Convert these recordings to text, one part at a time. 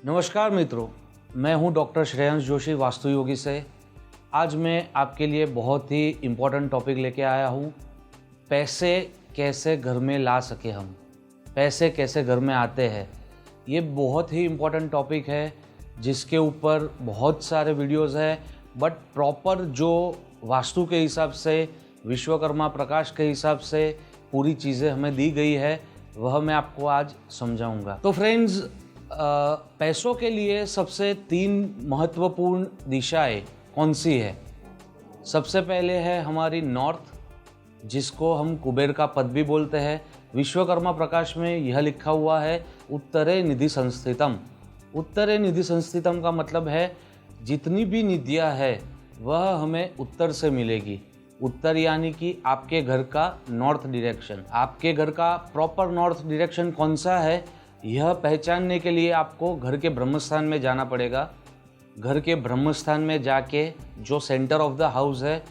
नमस्कार मित्रों, मैं हूं डॉक्टर श्रेयांश जोशी वास्तु योगी से। आज मैं आपके लिए बहुत ही इम्पोर्टेंट टॉपिक लेके आया हूं। पैसे कैसे घर में ला सके हम, पैसे कैसे घर में आते हैं, ये बहुत ही इम्पोर्टेंट टॉपिक है जिसके ऊपर बहुत सारे वीडियोस हैं। बट प्रॉपर जो वास्तु के हिसाब से, विश्वकर्मा प्रकाश के हिसाब से पूरी चीज़ें हमें दी गई है, वह मैं आपको आज समझाऊंगा। तो फ्रेंड्स, पैसों के लिए सबसे 3 महत्वपूर्ण दिशाएं कौन सी है? सबसे पहले है हमारी नॉर्थ, जिसको हम कुबेर का पद भी बोलते हैं। विश्वकर्मा प्रकाश में यह लिखा हुआ है उत्तरे निधि संस्थितम। उत्तरे निधि संस्थितम का मतलब है जितनी भी निधियाँ है वह हमें उत्तर से मिलेगी। उत्तर यानी कि आपके घर का नॉर्थ डायरेक्शन। आपके घर का प्रॉपर नॉर्थ डायरेक्शन कौन सा है, यह पहचानने के लिए आपको घर के ब्रह्मस्थान में जाना पड़ेगा। घर के ब्रह्मस्थान में जाके जो सेंटर ऑफ द हाउस है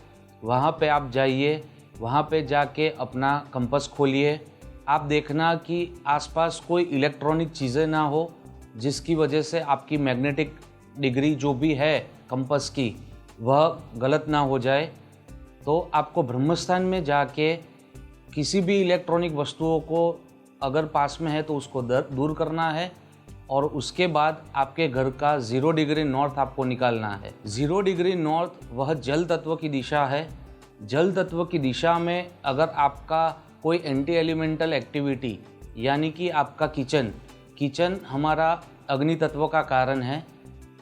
वहाँ पे आप जाइए। वहाँ पे जाके अपना कंपास खोलिए। आप देखना कि आसपास कोई इलेक्ट्रॉनिक चीज़ें ना हो जिसकी वजह से आपकी मैग्नेटिक डिग्री जो भी है कंपास की वह गलत ना हो जाए। तो आपको ब्रह्मस्थान में जाके किसी भी इलेक्ट्रॉनिक वस्तुओं को अगर पास में है तो उसको दूर करना है, और उसके बाद आपके घर का 0 डिग्री नॉर्थ आपको निकालना है। 0 डिग्री नॉर्थ वह जल तत्व की दिशा है। जल तत्व की दिशा में अगर आपका कोई एंटी एलिमेंटल एक्टिविटी, यानी कि आपका किचन हमारा अग्नि तत्व का कारण है,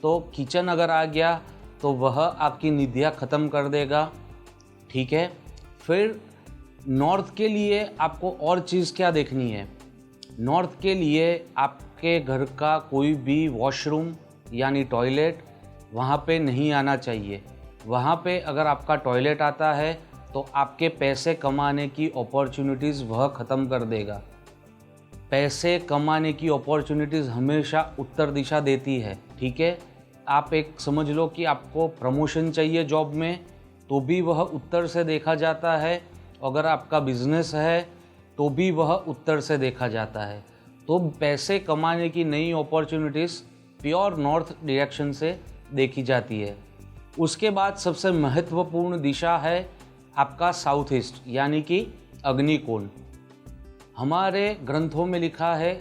तो किचन अगर आ गया तो वह आपकी निधियाँ ख़त्म कर देगा। ठीक है, फिर नॉर्थ के लिए आपको और चीज़ क्या देखनी है? नॉर्थ के लिए आपके घर का कोई भी वॉशरूम यानी टॉयलेट वहाँ पे नहीं आना चाहिए। वहाँ पे अगर आपका टॉयलेट आता है तो आपके पैसे कमाने की अपॉर्चुनिटीज़ वह ख़त्म कर देगा। पैसे कमाने की अपॉर्चुनिटीज़ हमेशा उत्तर दिशा देती है। ठीक है, आप एक समझ लो कि आपको प्रमोशन चाहिए जॉब में, तो भी वह उत्तर से देखा जाता है। अगर आपका बिजनेस है तो भी वह उत्तर से देखा जाता है। तो पैसे कमाने की नई अपॉर्चुनिटीज़ प्योर नॉर्थ डायरेक्शन से देखी जाती है। उसके बाद सबसे महत्वपूर्ण दिशा है आपका साउथ ईस्ट, यानी कि अग्निकोण। हमारे ग्रंथों में लिखा है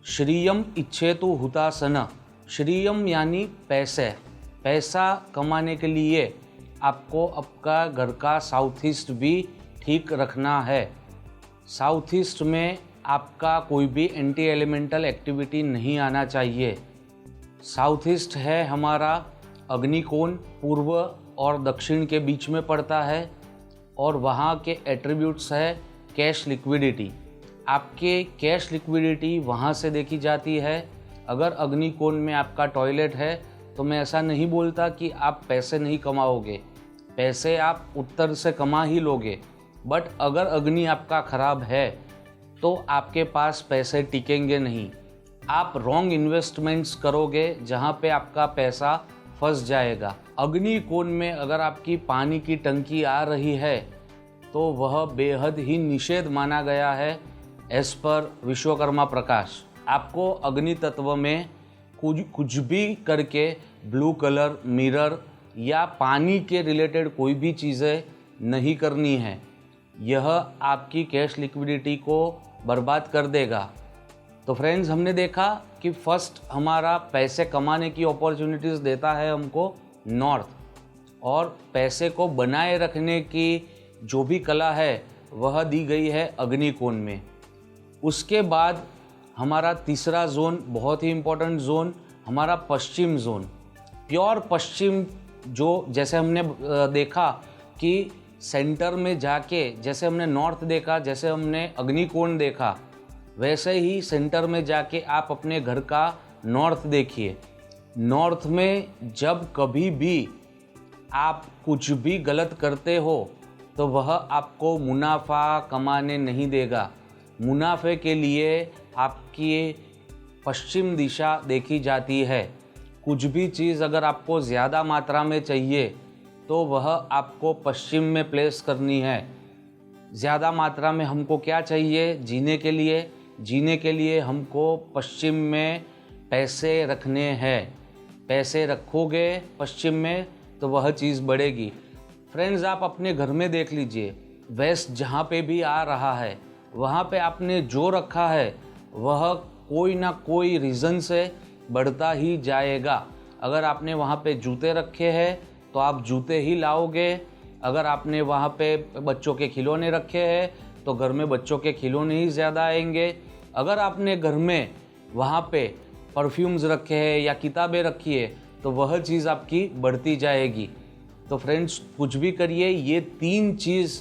श्रियम इच्छेतु हुतासन। श्रियम यानी पैसा कमाने के लिए आपको आपका घर का साउथ ईस्ट भी ठीक रखना है। साउथ ईस्ट में आपका कोई भी एंटी एलिमेंटल एक्टिविटी नहीं आना चाहिए। साउथ ईस्ट है हमारा अग्निकोण, पूर्व और दक्षिण के बीच में पड़ता है, और वहाँ के एट्रीब्यूट्स है कैश लिक्विडिटी। आपके कैश लिक्विडिटी वहाँ से देखी जाती है। अगर अग्निकोण में आपका टॉयलेट है तो मैं ऐसा नहीं बोलता कि आप पैसे नहीं कमाओगे, पैसे आप उत्तर से कमा ही लोगे। बट अगर अग्नि आपका ख़राब है तो आपके पास पैसे टिकेंगे नहीं। आप रॉन्ग इन्वेस्टमेंट्स करोगे जहाँ पे आपका पैसा फंस जाएगा। अग्नि कोण में अगर आपकी पानी की टंकी आ रही है तो वह बेहद ही निषेध माना गया है एज पर विश्वकर्मा प्रकाश। आपको अग्नि तत्व में कुछ भी करके ब्लू कलर, मिरर या पानी के रिलेटेड कोई भी चीज़ें नहीं करनी है। यह आपकी कैश लिक्विडिटी को बर्बाद कर देगा। तो फ्रेंड्स, हमने देखा कि फर्स्ट हमारा पैसे कमाने की अपॉर्चुनिटीज़ देता है हमको नॉर्थ, और पैसे को बनाए रखने की जो भी कला है वह दी गई है अग्निकोण में। उसके बाद हमारा तीसरा जोन, बहुत ही इम्पोर्टेंट जोन, हमारा पश्चिम जोन। प्योर पश्चिम, जो जैसे हमने देखा कि सेंटर में जाके, जैसे हमने नॉर्थ देखा, जैसे हमने अग्निकोण देखा, वैसे ही सेंटर में जाके आप अपने घर का नॉर्थ देखिए। नॉर्थ में जब कभी भी आप कुछ भी गलत करते हो तो वह आपको मुनाफा कमाने नहीं देगा। मुनाफे के लिए आपकी पश्चिम दिशा देखी जाती है। कुछ भी चीज़ अगर आपको ज़्यादा मात्रा में चाहिए तो वह आपको पश्चिम में प्लेस करनी है। ज़्यादा मात्रा में हमको क्या चाहिए जीने के लिए? जीने के लिए हमको पश्चिम में पैसे रखने हैं। पैसे रखोगे पश्चिम में तो वह चीज़ बढ़ेगी। फ्रेंड्स, आप अपने घर में देख लीजिए, वेस्ट जहाँ पे भी आ रहा है वहाँ पे आपने जो रखा है वह कोई ना कोई रीज़न से बढ़ता ही जाएगा। अगर आपने वहाँ पे जूते रखे हैं तो आप जूते ही लाओगे। अगर आपने वहाँ पे बच्चों के खिलौने रखे हैं तो घर में बच्चों के खिलौने ही ज़्यादा आएंगे। अगर आपने घर में वहाँ पे परफ्यूम्स रखे हैं या किताबें रखी है तो वह चीज़ आपकी बढ़ती जाएगी। तो फ्रेंड्स, कुछ भी करिए, ये 3 चीज़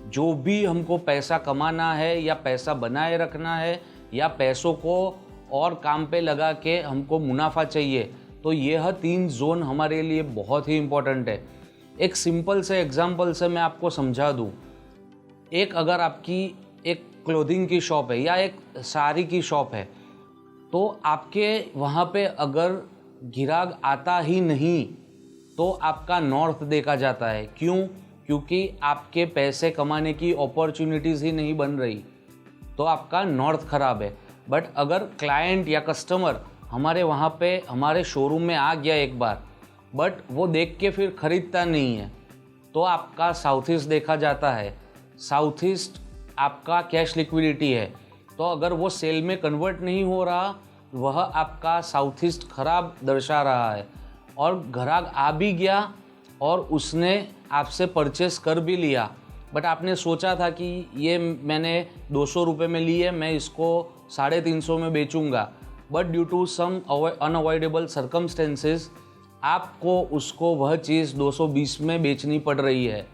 जो भी हमको पैसा कमाना है या पैसा बनाए रखना है या पैसों को और काम पे लगा के हमको मुनाफा चाहिए, तो यह 3 जोन हमारे लिए बहुत ही इम्पोर्टेंट है। एक सिंपल से एग्जांपल से मैं आपको समझा दूँ। अगर आपकी एक क्लोथिंग की शॉप है या एक साड़ी की शॉप है, तो आपके वहाँ पे अगर गिराक आता ही नहीं तो आपका नॉर्थ देखा जाता है। क्यों? क्योंकि आपके पैसे कमाने की अपॉर्चुनिटीज़ ही नहीं बन रही, तो आपका नॉर्थ ख़राब है। बट अगर क्लाइंट या कस्टमर हमारे वहाँ पे हमारे शोरूम में आ गया एक बार, बट वो देख के फिर ख़रीदता नहीं है, तो आपका साउथ ईस्ट देखा जाता है। साउथ ईस्ट आपका कैश लिक्विडिटी है, तो अगर वो सेल में कन्वर्ट नहीं हो रहा, वह आपका साउथ ईस्ट ख़राब दर्शा रहा है। और ग्राहक आ भी गया और उसने आपसे परचेस कर भी लिया, बट आपने सोचा था कि ये मैंने 200 रुपये में ली है, मैं इसको 350 में बेचूंगा, but due to some unavoidable circumstances आपको उसको वह चीज़ 220 में बेचनी पड़ रही है।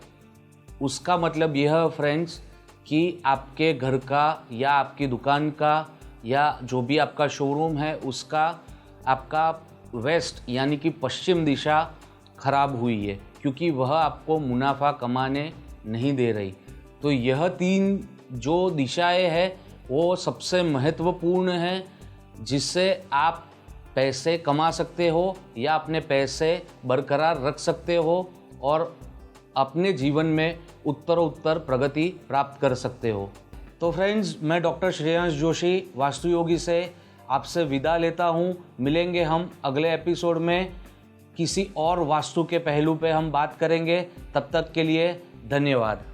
उसका मतलब यह है फ्रेंड्स कि आपके घर का या आपकी दुकान का या जो भी आपका शोरूम है उसका आपका वेस्ट यानी कि पश्चिम दिशा खराब हुई है, क्योंकि वह आपको मुनाफा कमाने नहीं दे रही। तो यह 3 जो दिशाएं हैं वो सबसे महत्वपूर्ण है, जिससे आप पैसे कमा सकते हो या अपने पैसे बरकरार रख सकते हो और अपने जीवन में उत्तरोत्तर प्रगति प्राप्त कर सकते हो। तो फ्रेंड्स, मैं डॉक्टर श्रेयांश जोशी वास्तु योगी से आपसे विदा लेता हूँ। मिलेंगे हम अगले एपिसोड में, किसी और वास्तु के पहलू पे हम बात करेंगे। तब तक के लिए धन्यवाद।